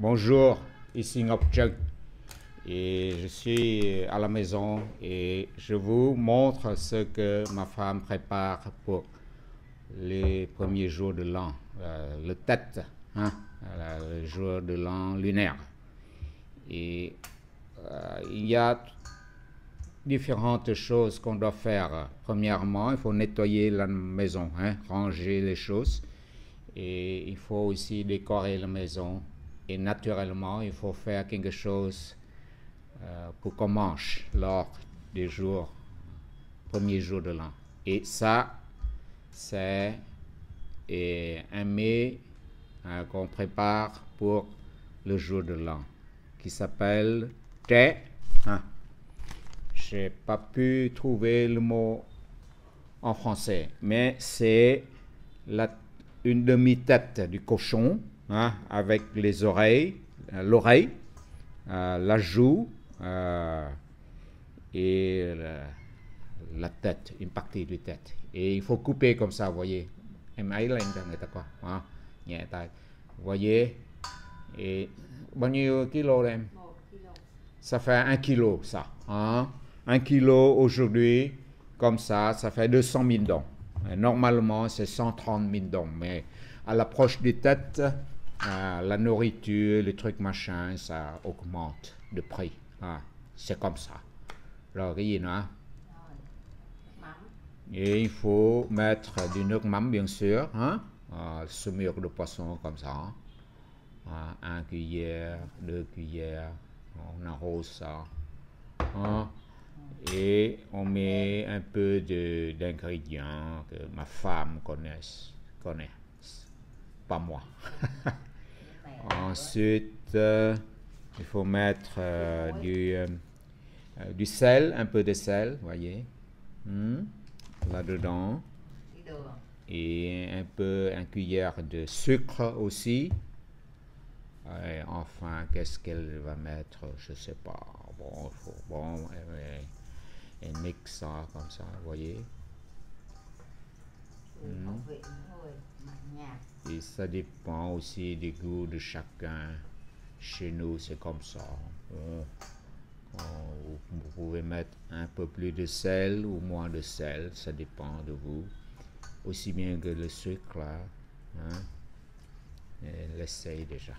Bonjour, ici Ngọc et je suis à la maison et je vous montre ce que ma femme prépare pour les premiers jours de l'an, le Tết, hein, le jour de l'an lunaire. Et il y a différentes choses qu'on doit faire. Premièrement, il faut nettoyer la maison, hein, ranger les choses. Et il faut aussi décorer la maison. Et naturellement, il faut faire quelque chose pour qu'on mange lors des premiers jours de l'an. Et ça, c'est un mets qu'on prépare pour le jour de l'an, qui s'appelle thé. Hein. Je n'ai pas pu trouver le mot en français, mais c'est une demi-tête du cochon, hein, avec les oreilles, l'oreille, la joue et la tête, une partie de tête. Et il faut couper comme ça, vous voyez. Em ấy lên cho người ta coi, nhẹ tay. Vous voyez. Et bao nhiêu kilo em? 1 kg. Ça fait 1 kilo, ça. Hein? 1 kilo aujourd'hui, comme ça fait 200 000 dong. Normalement, c'est 130 000 dong. Mais à l'approche des têtes, la nourriture, les trucs machin, ça augmente de prix. C'est comme ça. Rồi cái gì nữa? Mắm. Et il faut mettre du nước mắm bien sûr, hein? Saumure de poisson comme ça. 1 cuillère, 2 cuillères, on arrose ça. Hein? Et on met un peu d'ingrédients que ma femme connaît, pas moi. Ensuite, il faut mettre du sel, un peu de sel, voyez, là-dedans. Et une cuillère de sucre aussi. Et enfin, qu'est-ce qu'elle va mettre? Je sais pas. Et mixe ça comme ça, vous voyez. Et ça dépend aussi des goûts de chacun. Chez nous, c'est comme ça. Vous pouvez mettre un peu plus de sel ou moins de sel, ça dépend de vous. Aussi bien que le sucre, là. Hein? Elle essaye déjà.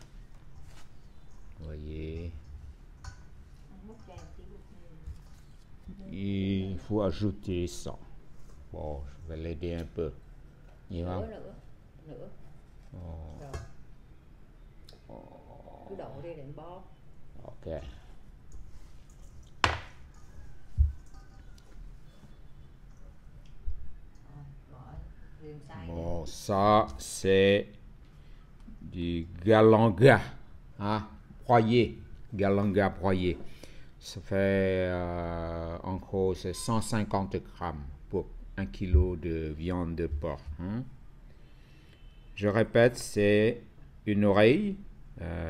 Vous voyez. Il faut ajouter ça. Bon, je vais l'aider un peu. Nữa. Cứ đổ đi để bóp. Ok. Bon, ça, c'est du galanga, hein, broyé, galanga broyé. Ça fait en gros, c'est 150 grammes pour 1 kilo de viande de porc. Hein. Je répète, c'est une oreille,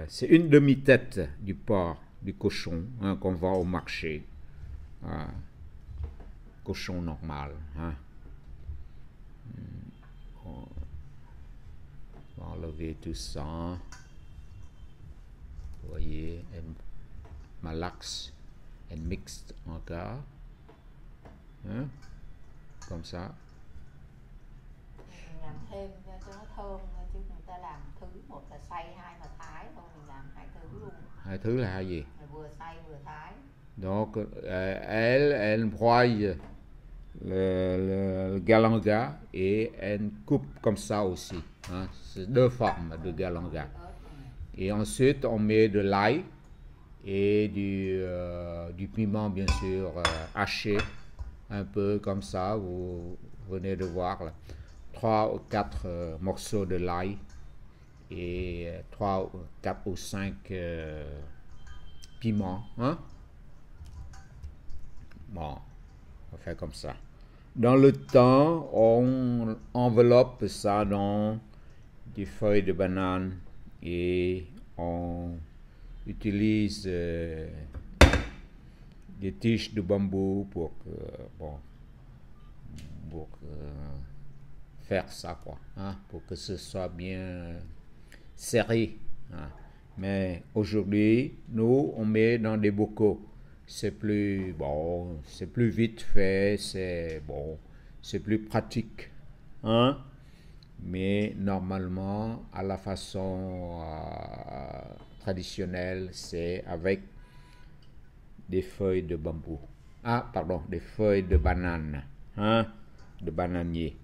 c'est une demi-tête du porc, du cochon, hein, qu'on vend au marché. Cochon normal. Hein. On va enlever tout ça. Vous voyez, elle malaxe, elle mixe encore. Hein? Comme ça. Làm thêm cho nó thơm thôi, chứ người ta làm thứ một là xay, hai là thái thôi, mình làm hai thứ luôn. Hai thứ là hai gì? Vừa xay vừa thái. Donc, elle broye le galanga et elle coupe comme ça aussi. Hein? C'est deux formes de galanga. Et ensuite, on met de l'ail et du piment, bien sûr, haché, un peu comme ça. Vous venez de voir là. 3 ou 4 morceaux de l'ail et 3 ou 4 ou 5 piments. Hein? Bon, on fait comme ça. Dans le temps, on enveloppe ça dans des feuilles de banane et on utilise des tiges de bambou pour faire ça, quoi, hein, pour que ce soit bien serré. Hein. Mais aujourd'hui, nous, on met dans des bocaux. C'est plus bon, c'est plus vite fait, c'est bon, c'est plus pratique. Hein? Mais normalement, à la façon traditionnelle, c'est avec des feuilles de bambou. Ah, pardon, des feuilles de banane, hein? De bananier.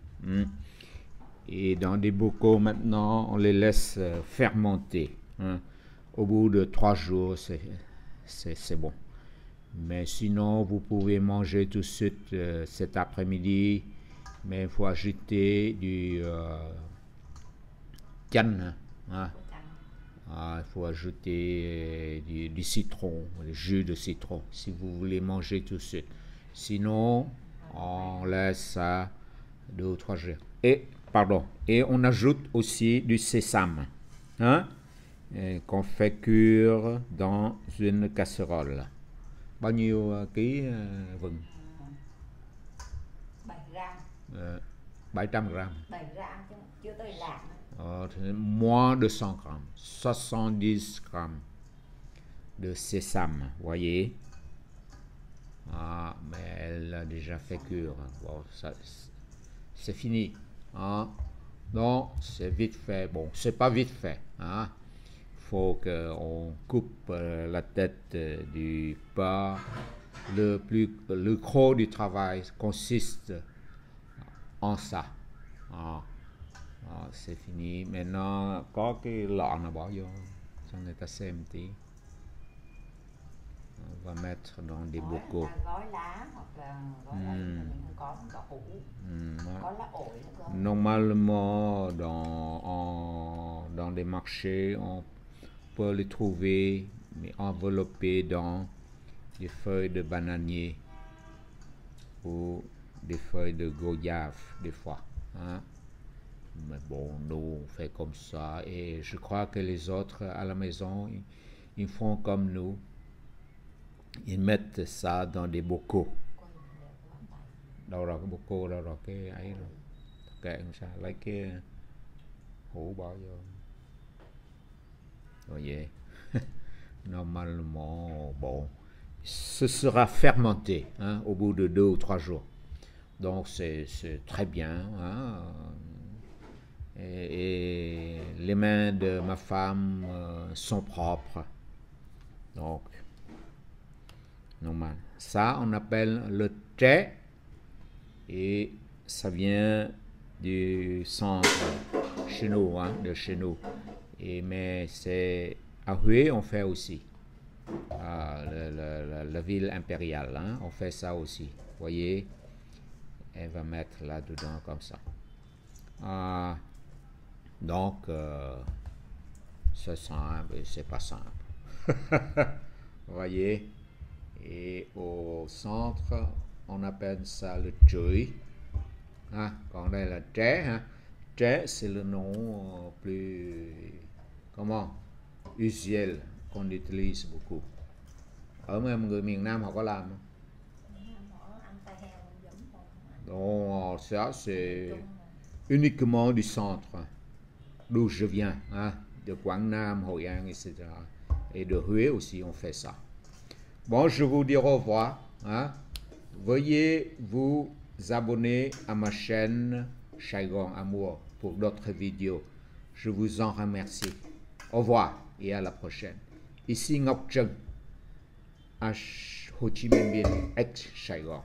Et dans des bocaux, maintenant, on les laisse fermenter. Hein? Au bout de 3 jours, c'est bon. Mais sinon, vous pouvez manger tout de suite cet après-midi, mais il faut ajouter du canne. Hein? Il faut ajouter du citron, du jus de citron, si vous voulez manger tout de suite. Sinon, on laisse ça 2 ou 3 jours. Et on ajoute aussi du sésame, hein? Qu'on fait cuire dans une casserole. Bao nhiêu ký vừng? 7 gram. 700 gram. 7 gram chứ chưa tới lạc. Moins de 100 grammes, 70 grammes de sésame, voyez. Mais elle a déjà fait cuire. Bon, ça, c'est fini. Hein? Non, c'est vite fait. Bon, c'est pas vite fait. Hein? Faut qu'on coupe la tête du porc. Le gros du travail consiste en ça. C'est fini. Maintenant, có cái lọ nào bỏ vô cho người ta xem tí. On va mettre dans des bocaux. Gói lá hoặc là gói lá mình không có cả hũ. Có lá ổi nữa không? Normalement, dans des marchés, on peut les trouver mais enveloppés dans des feuilles de bananier ou des feuilles de goyave des fois. Hein? Mais bon, nous, on fait comme ça. Et je crois que les autres à la maison, ils font comme nous. Ils mettent ça dans des bocaux. Đâu rồi cái bocaux, đâu rồi cái ấy rồi. Kệ làm sao, lấy cái hũ bỏ vô. Vous voyez. Normalement, bon, ce sera fermenté hein, au bout de 2 ou 3 jours. Donc c'est très bien. Hein? Et les mains de ma femme sont propres. Donc, normal. Ça, on appelle le thé. Et ça vient du centre chez nous, hein, de chez nous. Mais c'est à Hué, on fait aussi. La ville impériale, hein, on fait ça aussi. Vous voyez, elle va mettre là-dedans comme ça. Donc, c'est simple et c'est pas simple. Vous voyez, et au centre, on appelle ça le chuy. Còn đây là tré. Hein. Tré, c'est le nom plus, usuel qu'on utilise beaucoup. Ở người miền Nam họ có làm không? Donc, ça, c'est uniquement du centre, d'où je viens, hein, de Quảng Nam, Hội An, etc. Et de Huế aussi, on fait ça. Bon, je vous dis au revoir. Hein. Veuillez vous abonner à ma chaîne Saigon Amour pour d'autres vidéos. Je vous en remercie. Au revoir et à la prochaine. Ici Ngọc Trân, à Hồ Chí Minh Biên, ex Saigon.